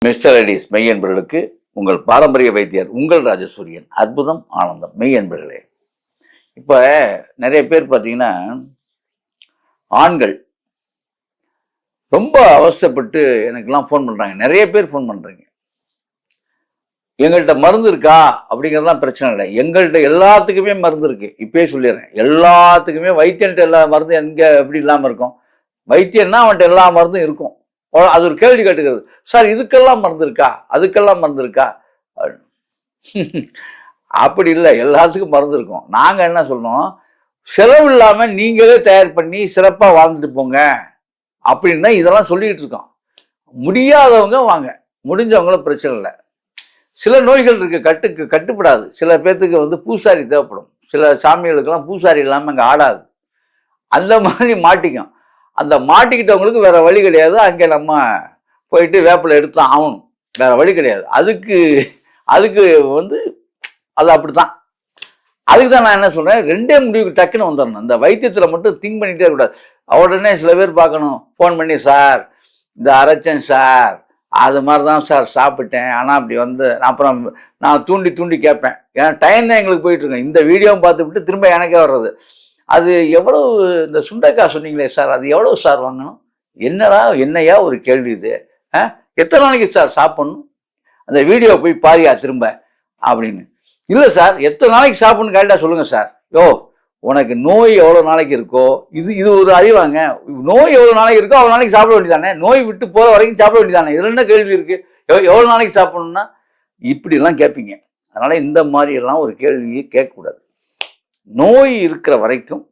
Mister எடிஸ் மெய் என்பவர்களுக்கு உங்கள் பாரம்பரிய வைத்தியர் உங்கள் ராஜசூரியன். அற்புதம் ஆனந்தம். மெய் என்பவர்களே, இப்போ நிறைய பேர் பார்த்தீங்கன்னா ஆண்கள் ரொம்ப அவசரப்பட்டு எனக்கெல்லாம் ஃபோன் பண்ணுறாங்க. நிறைய பேர் ஃபோன் பண்ணுறீங்க. எங்கள்கிட்ட மருந்து இருக்கா அப்படிங்கிறதுலாம் பிரச்சனை இல்லை. எங்கள்கிட்ட எல்லாத்துக்குமே மருந்து இருக்கு. இப்பயே சொல்லிடுறேன், எல்லாத்துக்குமே. வைத்தியன்ட்டு எல்லா மருந்தும் எங்கே எப்படி இல்லாமல் இருக்கும்? வைத்தியன்னா அவன்கிட்ட எல்லா மருந்தும் இருக்கும். அது ஒரு கேள்வி கேட்டுக்கிறது. சார் இதுக்கெல்லாம் மருந்து இருக்கா, அதுக்கெல்லாம் மருந்து இருக்கா? அப்படி இல்லை, எல்லாத்துக்கும் மருந்து இருக்கும். நாங்கள் என்ன சொல்றோம், செலவு இல்லாமல் நீங்களே தயார் பண்ணி சிறப்பாக வாழ்ந்துட்டு போங்க அப்படின்னு தான் இதெல்லாம் சொல்லிட்டு இருக்கோம். முடியாதவங்க வாங்க, முடிஞ்சவங்களும் பிரச்சனை இல்லை. சில நோய்கள் இருக்கு, கட்டுப்படாது. சில பேர்த்துக்கு வந்து பூசாரி தேவைப்படும். சில சாமிகளுக்கெல்லாம் பூசாரி இல்லாமல் அங்கே ஆடாது. அந்த மாதிரி மாட்டிக்கும். அந்த மாட்டிக்கிட்டவங்களுக்கு வேற வழி கிடையாது. அங்கே நம்ம போயிட்டு வேப்பிலை எடுத்தான் ஆகணும், வேற வழி கிடையாது. அதுக்கு வந்து அது அப்படித்தான். அதுக்கு தான் நான் என்ன சொல்றேன், ரெண்டே முடிவுக்கு டக்குன்னு வந்துடணும். இந்த வைத்தியத்தில் மட்டும் திங்க் பண்ணிட்டே இருக்கக்கூடாது. உடனே சில பேர் பார்க்கணும், ஃபோன் பண்ணி, சார் இந்த அரைச்சேன் சார், அது மாதிரி தான் சார் சாப்பிட்டேன், ஆனால் அப்படி வந்து அப்புறம் நான் தூண்டி கேட்பேன். ஏன்னா டைம் தான் எங்களுக்கு போயிட்டு இருக்கேன். இந்த வீடியோவும் பார்த்துவிட்டு திரும்ப எனக்கே வர்றது, அது எவ்வளவு, இந்த சுண்டைக்காய் சொன்னீங்களே சார், அது எவ்வளவு சார் வாங்கணும்? என்னையா ஒரு கேள்வி இது? எத்தனை நாளைக்கு சார் சாப்பிடணும்? அந்த வீடியோ போய் பாரியா திரும்ப அப்படின்னு. இல்லை சார், எத்தனை நாளைக்கு சாப்பிடணும் கரெக்டாக சொல்லுங்க சார். யோ, உனக்கு நோய் எவ்வளோ நாளைக்கு இருக்கோ, இது ஒரு அறிவாங்க. நோய் எவ்வளோ நாளைக்கு இருக்கோ அவ்வளோ நாளைக்கு சாப்பிட வேண்டியதானே. நோய் விட்டு போகிற வரைக்கும் சாப்பிட வேண்டியதானே. இதில் என்ன கேள்வி இருக்கு? எவ்வளோ நாளைக்கு சாப்பிடணும்னா இப்படிலாம் கேட்பீங்க. அதனால இந்த மாதிரி எல்லாம் ஒரு கேள்வியை கேட்கக்கூடாது. நோய் இருக்கிற வரைக்கும்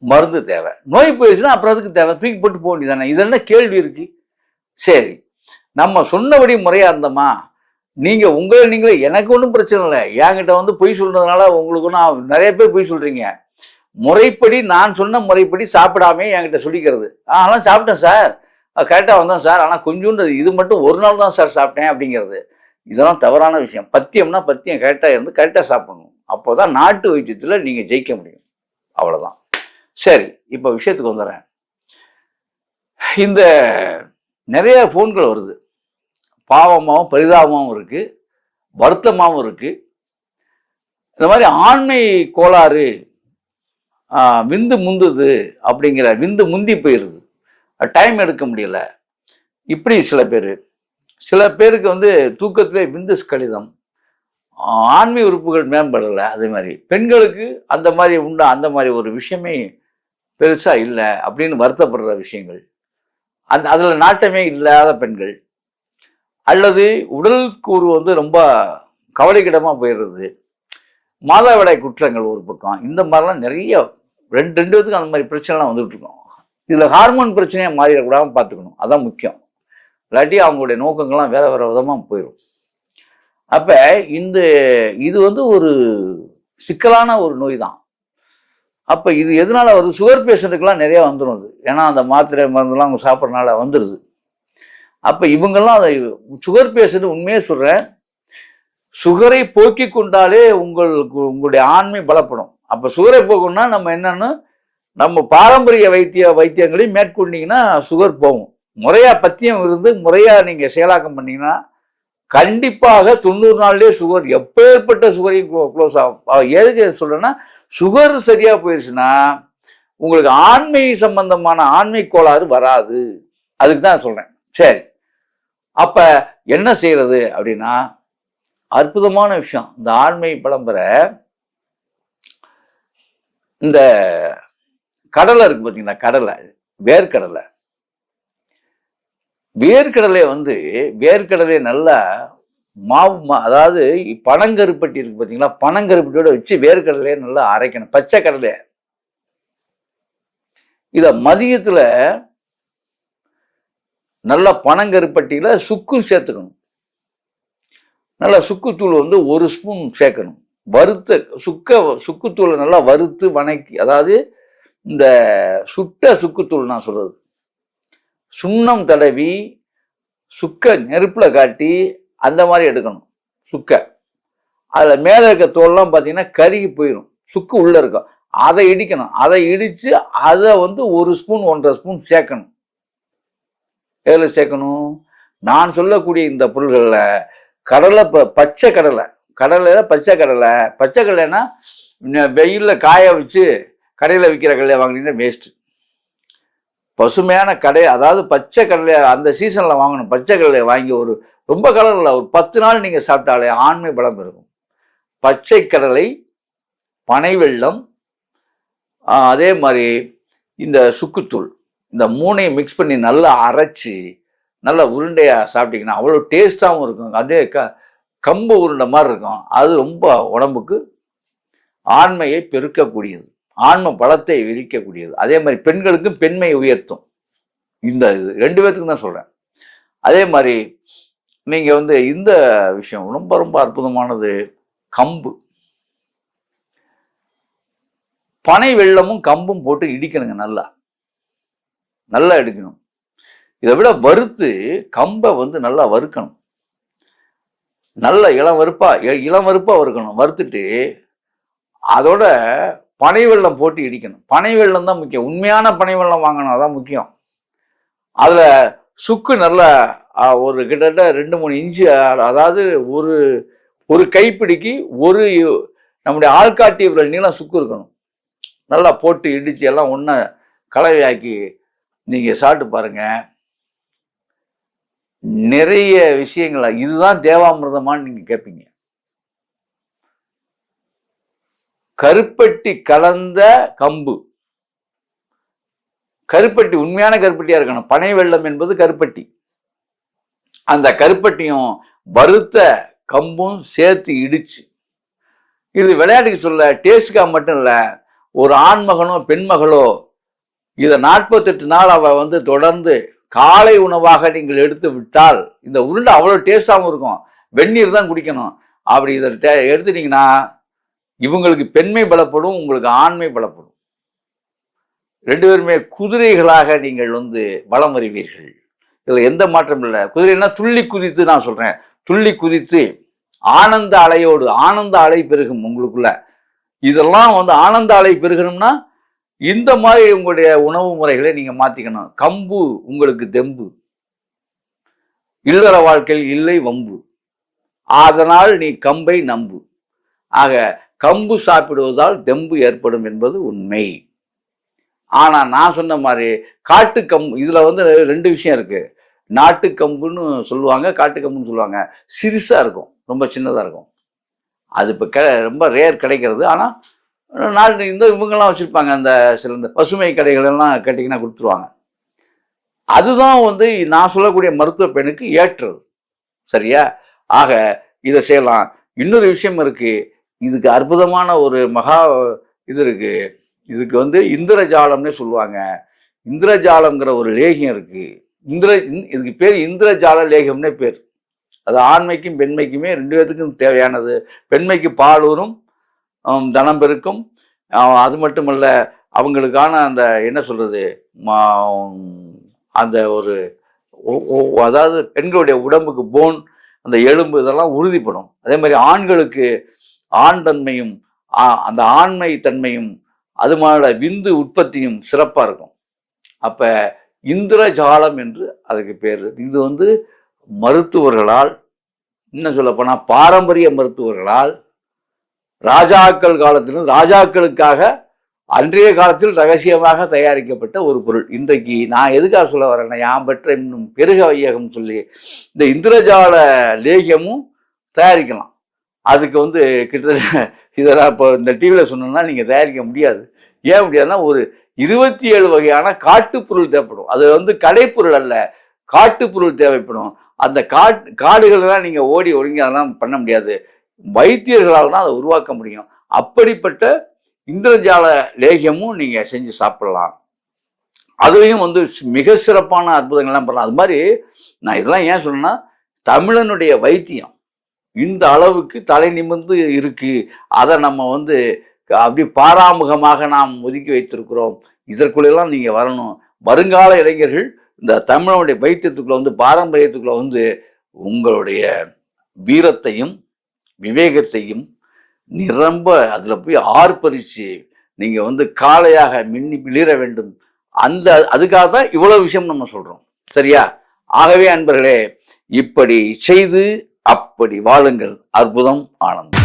மருந்து தேவை. நோய் போயிடுச்சுன்னா அப்புறம் அதுக்கு தேவை, தூக்கி போட்டு போக வேண்டியதானே. இது என்ன கேள்வி இருக்கு? சரி, நம்ம சொன்னபடி முறையா இருந்தோமா? நீங்களே எனக்கு ஒன்றும் பிரச்சனை இல்லை. என்கிட்ட வந்து பொய் சொல்றதுனால உங்களுக்கு ஒன்றும், நிறைய பேர் பொய் சொல்றீங்க. முறைப்படி, நான் சொன்ன முறைப்படி சாப்பிடாமே என்கிட்ட சொல்லிக்கிறது. ஆனால் சாப்பிட்டேன் சார், கரெக்டாக வந்தேன் சார், ஆனால் கொஞ்சோண்டு இது மட்டும் ஒரு நாள் தான் சார் சாப்பிட்டேன் அப்படிங்கிறது. இதெல்லாம் தவறான விஷயம். பத்தியம்னா பத்தியம் கரெக்டாக இருந்து கரெக்டாக சாப்பிடணும். அப்போதான் நாட்டு வைத்தியத்தில் நீங்கள் ஜெயிக்க முடியும். அவ்வளோதான். சரி, இப்போ விஷயத்துக்கு வந்துடுறேன். இந்த நிறைய ஃபோன்கள் வருது. பாவமாகவும் பரிதாபமாகவும் இருக்கு, வருத்தமாகவும் இருக்கு. இந்த மாதிரி ஆண்மை கோளாறு, விந்து முந்துது அப்படிங்கிற, விந்து முந்தி போயிடுது, டைம் எடுக்க முடியல, இப்படி சில பேருக்கு வந்து தூக்கத்திலே விந்து ஸ்கலிதம், ஆண்மை உறுப்புகள் மேம்படலை. அதே மாதிரி பெண்களுக்கு அந்த மாதிரி உண்டா, அந்த மாதிரி ஒரு விஷயமே பெருசா இல்லை அப்படின்னு வருத்தப்படுற விஷயங்கள், அதில் நாட்டமே இல்லாத பெண்கள், அல்லது உடல் கூறு வந்து ரொம்ப கவலைக்கிடமா போயிடுறது, மாதவிடாய் குற்றங்கள் ஒரு பக்கம், இந்த மாதிரிலாம் நிறைய ரெண்டு பேத்துக்கு அந்த மாதிரி பிரச்சனைலாம் வந்துட்டு இருக்கோம். இதில் ஹார்மோன் பிரச்சனையாக மாறிடக்கூடாமல் பார்த்துக்கணும், அதான் முக்கியம். இல்லாட்டி அவங்களுடைய நோக்கங்கள்லாம் வேற விதமாக போயிடும். அப்போ இது வந்து ஒரு சிக்கலான ஒரு நோய் தான். அப்போ இது எதனால வருது? சுகர் பேஷண்ட்டுக்கெல்லாம் நிறைய வந்துடும் அது. ஏன்னா அந்த மாத்திரை மருந்துலாம் அவங்க சாப்பிட்றதுனால வந்துடுது. அப்போ இவங்கெல்லாம் அதை, சுகர் பேஷண்ட் உண்மையே சொல்கிறேன், சுகரை போக்கி கொண்டாலே உங்களுடைய ஆண்மை பலப்படும். அப்போ சுகரை போக்கணும்னா நம்ம என்னன்னு, நம்ம பாரம்பரிய வைத்தியங்களையும் மேற்கொண்டீங்கன்னா சுகர் போகும். முறையா பத்தியம் இருந்து முறையா நீங்கள் செயலாக்கம் பண்ணீங்கன்னா கண்டிப்பாக 90 நாள்லேயே சுகர், எப்பேற்பட்ட சுகரையும் க்ளோஸ் ஆகும். எதுக்கு சொல்றேன்னா, சுகர் சரியா போயிடுச்சுன்னா உங்களுக்கு ஆண்மை சம்பந்தமான ஆண்மை கோளாறு வராது. அதுக்கு தான் சொல்றேன். சரி, அப்ப என்ன செய்யறது அப்படின்னா, அற்புதமான விஷயம். இந்த ஆண்மை பலம்பெற இந்த கடலை இருக்கு பார்த்தீங்களா, கடலை, வேர்க்கடலை வந்து வேர்க்கடலையை நல்லா மாவு, அதாவது பனங்கருப்பட்டி இருக்கு பார்த்தீங்களா, பனங்கருப்பட்டியோட வச்சு வேர்க்கடலையை நல்லா அரைக்கணும். பச்சை கடலை. இத மதியத்துல நல்லா பனங்கருப்பட்டியில சுக்கு சேர்த்துக்கணும். நல்லா சுக்குத்தூள் வந்து 1 ஸ்பூன் சேர்க்கணும். வறுத்த சுக்குத்தூளை நல்லா வறுத்து வணக்கி, அதாவது இந்த சுட்ட சுக்குத்தூள் நான் சொல்றது, சுண்ணம் தடவி சுக்க நெருப்புல காட்டி அந்த மாதிரி எடுக்கணும். சுக்க அதுல மேல இருக்க தோல்லாம் பார்த்தீங்கன்னா கருகி போயிடும். சுக்கு உள்ள இருக்கும். அதை இடிக்கணும். அதை இடிச்சு அதை வந்து 1 ஸ்பூன் 1.5 ஸ்பூன் சேர்க்கணும். எதில் சேர்க்கணும்? நான் சொல்லக்கூடிய இந்த பொருள்களில் கடலை பச்சை கடலை பச்சை கடலைன்னா வெயிலில் காய வச்சு கடையில் விற்கிற கடலையை வாங்கினீங்கன்னா வேஸ்ட்டு. பசுமையான கடை, அதாவது பச்சை கடலையை அந்த சீசனில் வாங்கணும். பச்சை கடலையை வாங்கி ரொம்ப கலரில் ஒரு 10 நாள் நீங்கள் சாப்பிட்டாலே ஆண்மை பலம் இருக்கும். பச்சை கடலை, பனை வெல்லம், அதே மாதிரி இந்த சுக்குத்தூள், இந்த 3ஐயும் மிக்ஸ் பண்ணி நல்லா அரைச்சி நல்லா உருண்டையாக சாப்பிட்டீங்கன்னா அவ்வளோ டேஸ்ட்டாகவும் இருக்கும். அப்படியே கம்பு உருண்டை மாதிரி இருக்கும். அது ரொம்ப உடம்புக்கு ஆண்மையை பெருக்கக்கூடியது, ஆன்ம பலத்தை விரிக்கக்கூடியது. அதே மாதிரி பெண்களுக்கும் பெண்மை உயர்த்தும். இந்த இது 2 பேர்த்துக்கும் தான் சொல்கிறேன். அதே மாதிரி நீங்கள் இந்த விஷயம் ரொம்ப ரொம்ப அற்புதமானது. கம்பு, பனை வெல்லமும் கம்பும் போட்டு இடிக்கணுங்க. நல்லா எடுக்கணும். இதை விட வறுத்து கம்பை நல்லா வறுக்கணும். நல்ல இளம் வறுப்பா வறுக்கணும். வறுத்துட்டு அதோட பனை வெல்லம் போட்டு இடிக்கணும். பனை வெல்லம் தான் முக்கியம். உண்மையான பனை வெல்லம் வாங்கணும், அதான் முக்கியம். அதுல சுக்கு நல்லா ஒரு கிட்டத்தட்ட 2-3 இன்ச்சு, அதாவது ஒரு கைப்பிடிக்கு நம்முடைய ஆள்காட்டி விரல் நீளம் சுக்கு இருக்கணும். நல்லா போட்டு இடிச்சு எல்லாம் ஒன்றா கலவையாக்கி நீங்க சாப்பிட்டு பாருங்க. நிறைய விஷயங்களா இதுதான் தேவாமிர்தமான்னு நீங்க கேட்பீங்க. கருப்பட்டி கலந்த கம்பு, கருப்பட்டி உண்மையான கருப்பட்டியா இருக்கணும். பனை வெல்லம் என்பது கருப்பட்டி. அந்த கருப்பட்டியும் வறுத்த கம்பும் சேர்த்து இடிச்சு, இது விளையாட்டுக்கு சொல்ல, டேஸ்டுக்காக மட்டும் இல்லை. ஒரு ஆண்மகனோ பெண்மகளோ இதை 48 நாள் அவ தொடர்ந்து காலை உணவாக நீங்கள் எடுத்து விட்டால் இந்த உருண்டை அவ்வளோ டேஸ்டாகவும் இருக்கும். வெந்நீர் தான் குடிக்கணும். அப்படி இதை எடுத்துட்டீங்கன்னா இவங்களுக்கு பெண்மை பலப்படும், உங்களுக்கு ஆண்மை பலப்படும். 2 பேருமே குதிரைகளாக நீங்கள் வலம் வருவீர்கள். இதில் எந்த மாற்றம் இல்லை. குதிரைன்னா துள்ளி குதித்து, நான் சொல்றேன், துள்ளி குதித்து ஆனந்த அலையோடு, ஆனந்த அலை பெருகும் உங்களுக்குள்ள. இதெல்லாம் ஆனந்த அலை பெருகணும்னா இந்த மாதிரி உங்களுடைய உணவு முறைகளை நீங்க மாத்திக்கணும். கம்பு உங்களுக்கு தெம்பு, இல்லற வாழ்க்கையில் இல்லை வம்பு, அதனால் நீ கம்பை நம்பு. ஆக கம்பு சாப்பிடுவதால் தெம்பு ஏற்படும் என்பது உண்மை. ஆனா நான் சொன்ன மாதிரி காட்டு கம்பு, இதுல 2 விஷயம் இருக்கு. நாட்டு கம்புன்னு சொல்லுவாங்க, காட்டு கம்புன்னு சொல்லுவாங்க. சிறுசா இருக்கும், ரொம்ப சின்னதா இருக்கும். அது இப்போ ரொம்ப ரேர் கிடைக்கிறது. ஆனால் இவங்கெல்லாம் வச்சுருப்பாங்க. அந்த சில இந்த பசுமை கடைகளெல்லாம் கேட்டிங்கன்னா கொடுத்துருவாங்க. அதுதான் நான் சொல்லக்கூடிய மருத்துவ பெண்ணுக்கு ஏற்றது. சரியா? ஆக இதை செய்யலாம். இன்னொரு விஷயம் இருக்கு. இதுக்கு அற்புதமான ஒரு இது இருக்கு. இதுக்கு இந்திரஜாலம்னே சொல்லுவாங்க. இந்திரஜாலம்ங்கிற ஒரு லேகியம் இருக்கு. இதுக்கு பேர் இந்திரஜால லேகியம்னே பேர். அது ஆண்மைக்கும் பெண்மைக்குமே 2 பேர்த்துக்கும் தேவையானது. பெண்மைக்கு பாலூரும், தனம் பெருக்கும். அது மட்டுமல்ல, அவங்களுக்கான அந்த என்ன சொல்றது, அந்த அதாவது பெண்களுடைய உடம்புக்கு போன், அந்த எலும்பு, இதெல்லாம் உறுதிப்படும். அதே மாதிரி ஆண்களுக்கு ஆண் தன்மையும் அந்த ஆண்மை தன்மையும் அது மாதிரி விந்து உற்பத்தியும் சிறப்பா இருக்கும். அப்ப இந்திரஜாலம் என்று அதுக்கு பேர். இது மருத்துவர்களால், இன்னும் சொல்ல போனா பாரம்பரிய மருத்துவர்களால் ராஜாக்கள் காலத்திலும் ராஜாக்களுக்காக அன்றைய காலத்தில் ரகசியமாக தயாரிக்கப்பட்ட ஒரு பொருள். இன்றைக்கு நான் எதுக்காக சொல்ல வரேன்னா, யாம் பெற்ற இன்னும் பெருக வையகம் சொல்லி இந்த இந்திரஜால லேகியமும் தயாரிக்கலாம். அதுக்கு கிட்டத்தட்ட இதெல்லாம் இப்போ இந்த டிவியில் சொன்னோம்னா நீங்கள் தயாரிக்க முடியாது. ஏன் முடியாதுன்னா, ஒரு 27 வகையான காட்டுப்பொருள் தேவைப்படும். அது கடைப்பொருள் அல்ல, காட்டுப்பொருள் தேவைப்படும். அந்த காடுகள்லாம் நீங்கள் ஓடி ஒழுங்கி அதெல்லாம் பண்ண முடியாது. வைத்தியர்களால் தான் அதை உருவாக்க முடியும். அப்படிப்பட்ட இந்திரஜால லேகியமும் நீங்க செஞ்சு சாப்பிடலாம். அதுலேயும் மிக சிறப்பான அற்புதங்கள்லாம் பண்ணலாம். அது மாதிரி நான் இதெல்லாம் ஏன் சொன்னேன்னா, தமிழனுடைய வைத்தியம் இந்த அளவுக்கு தலை நிமிர்ந்து இருக்கு. அதை நம்ம அப்படி பாராமுகமாக நாம் ஒதுக்கி வைத்திருக்கிறோம். இதற்குள்ளெல்லாம் நீங்க வரணும். வருங்கால இளைஞர்கள் இந்த தமிழனுடைய வைத்தியத்துக்குள்ள பாரம்பரியத்துக்குள்ள உங்களுடைய வீரத்தையும் விவேகத்தையும் நிரம்ப அதுல போய் ஆர்ப்பரிச்சு நீங்க காளையாக மின்னி விளிர வேண்டும். அதுக்காக தான் இவ்வளவு விஷயம் நம்ம சொல்றோம். சரியா? ஆகவே அன்பர்களே, இப்படி செய்து அப்படி வாழுங்கள். அற்புதம், ஆனந்தம்.